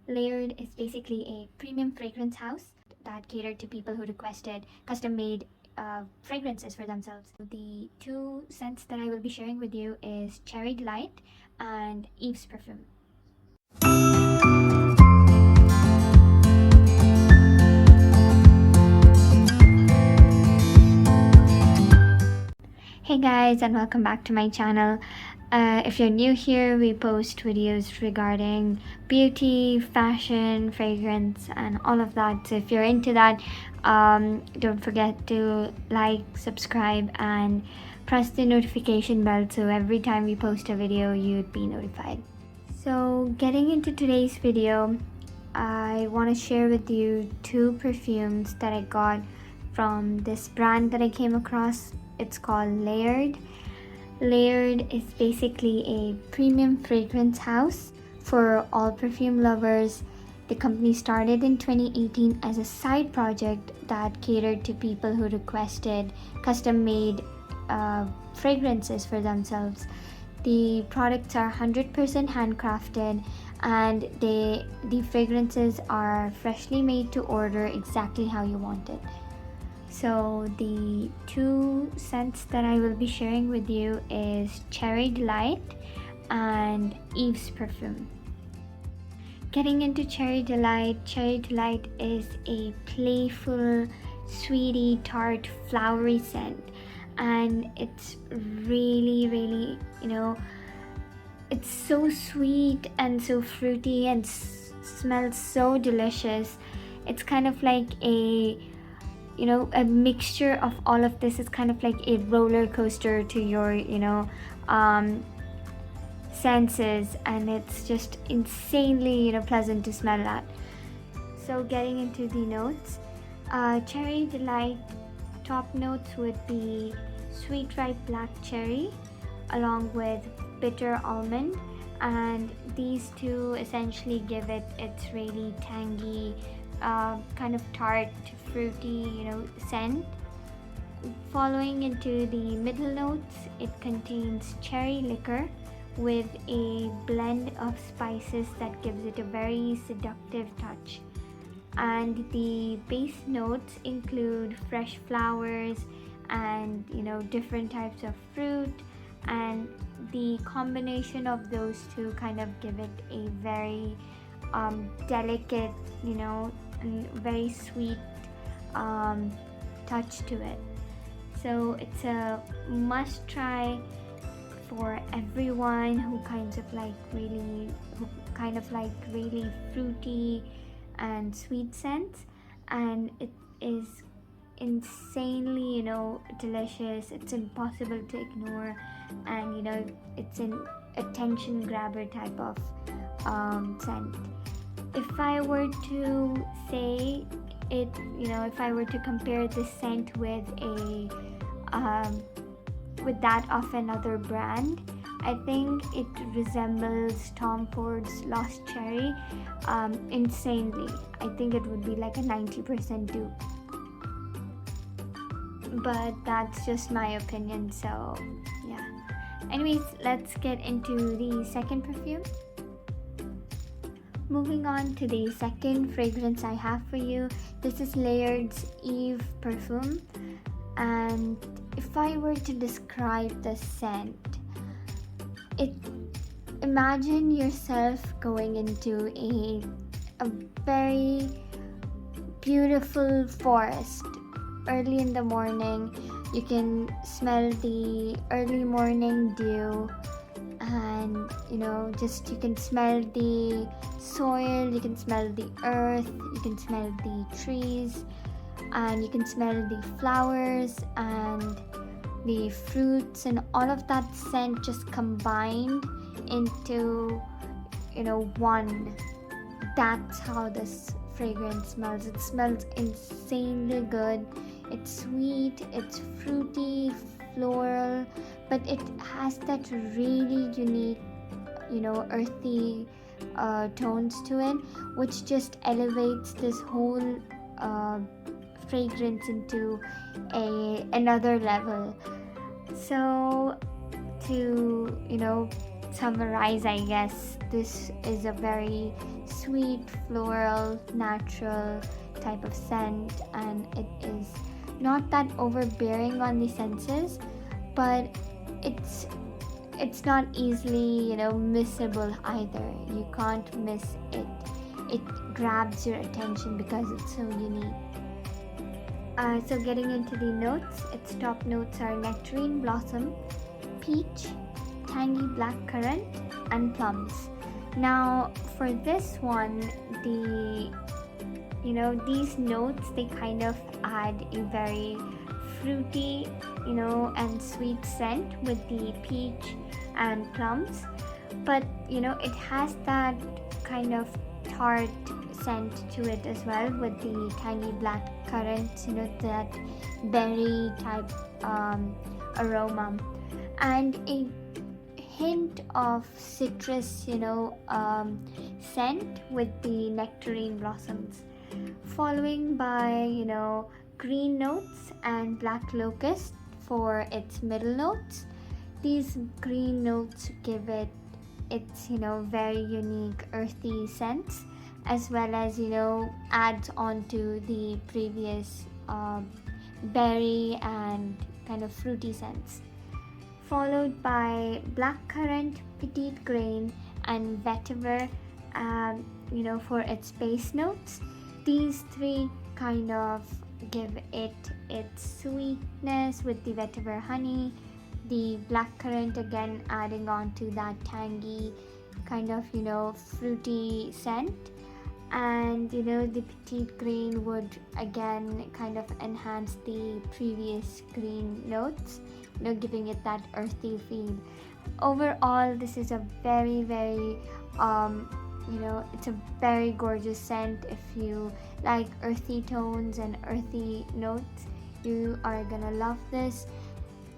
Layered is basically a premium fragrance house that catered to people who requested custom-made fragrances for themselves. The two scents that I will be sharing with you is Cherry Delight and Eve's Perfume. Hey guys, and welcome back to my channel. If you're new here, we post videos regarding beauty, fashion, fragrance, and all of that. So if you're into that, don't forget to like, subscribe, and press the notification bell so every time we post a video, you'd be notified. So getting into today's video, I want to share with you two perfumes that I got from this brand that I came across. It's called Layered. Layered is basically a premium fragrance house for all perfume lovers. The company started in 2018 as a side project that catered to people who requested custom-made fragrances for themselves. The products are 100% handcrafted, and the fragrances are freshly made to order exactly how you want it. So the two scents that I will be sharing with you is Cherry Delight and Eve's Perfume. Getting into Cherry Delight is a playful, sweety, tart, flowery scent, and it's really, it's so sweet and so fruity and smells so delicious. It's kind of like a mixture of all of this. Is kind of like a roller coaster to your senses, and it's just insanely pleasant to smell at. So getting into the notes, Cherry Delight top notes would be sweet ripe black cherry along with bitter almond, and these two essentially give it its really tangy kind of tart, fruity, scent. Following into the middle notes, it contains cherry liquor with a blend of spices that gives it a very seductive touch. And the base notes include fresh flowers and different types of fruit, and the combination of those two kind of give it a very delicate, and very sweet touch to it. So it's a must try for everyone who kind of like really fruity and sweet scents, and it is insanely delicious. It's impossible to ignore, and it's an attention grabber type of scent. If I were to say it, if I were to compare this scent with that of another brand, I think it resembles Tom Ford's Lost Cherry insanely. I think it would be like a 90% dupe, but that's just my opinion. So yeah, anyways, let's get into the second perfume. Moving on to the second fragrance I have for you, this is Layered's Eve Perfume, and if I were to describe the scent, imagine yourself going into a very beautiful forest early in the morning. You can smell the early morning dew, and you can smell the soil, you can smell the earth, you can smell the trees, and you can smell the flowers and the fruits, and all of that scent just combined into one. That's how this fragrance smells. It smells insanely good. It's sweet, it's fruity, floral, but it has that really unique earthy tones to it, which just elevates this whole fragrance into another level. So to summarize, I guess, this is a very sweet, floral, natural type of scent, and it is not that overbearing on the senses, but it's not easily, missable either. You can't miss it. It grabs your attention because it's so unique. So getting into the notes, its top notes are nectarine blossom, peach, tangy blackcurrant, and plums. Now for this one, these notes, they kind of add a very fruity, and sweet scent with the peach and plums, but it has that kind of tart scent to it as well with the tangy black currants, that berry type aroma, and a hint of citrus, scent with the nectarine blossoms, following by green notes and black locust for its middle notes. These green notes give it its very unique earthy scents, as well as adds on to the previous berry and kind of fruity scents, followed by blackcurrant, petite grain, and vetiver, for its base notes. These three kind of give it its sweetness with the vetiver honey, the blackcurrant again adding on to that tangy kind of fruity scent, and the petite grain would again kind of enhance the previous green notes, giving it that earthy feel. Overall, this is a very, very it's a very gorgeous scent. If you like earthy tones and earthy notes, you are gonna love this.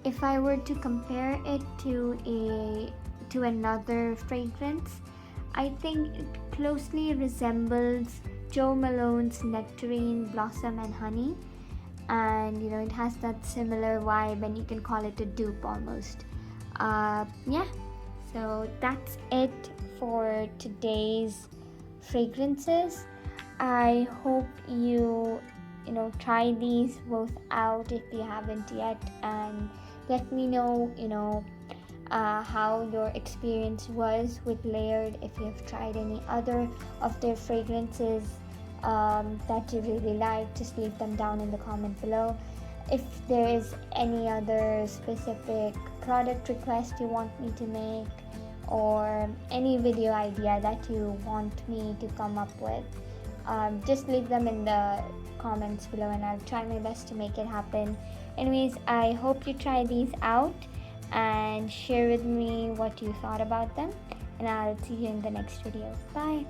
If I were to compare it to another fragrance, I think it closely resembles Jo Malone's Nectarine Blossom and Honey, and it has that similar vibe, and you can call it a dupe almost. So that's it for today's fragrances. I hope you try these both out if you haven't yet, and let me know how your experience was with Layered. If you have tried any other of their fragrances that you really like, just leave them down in the comment below. If there is any other specific product request you want me to make, or any video idea that you want me to come up with, just leave them in the comments below and I'll try my best to make it happen. Anyways, I hope you try these out and share with me what you thought about them, and I'll see you in the next video. Bye.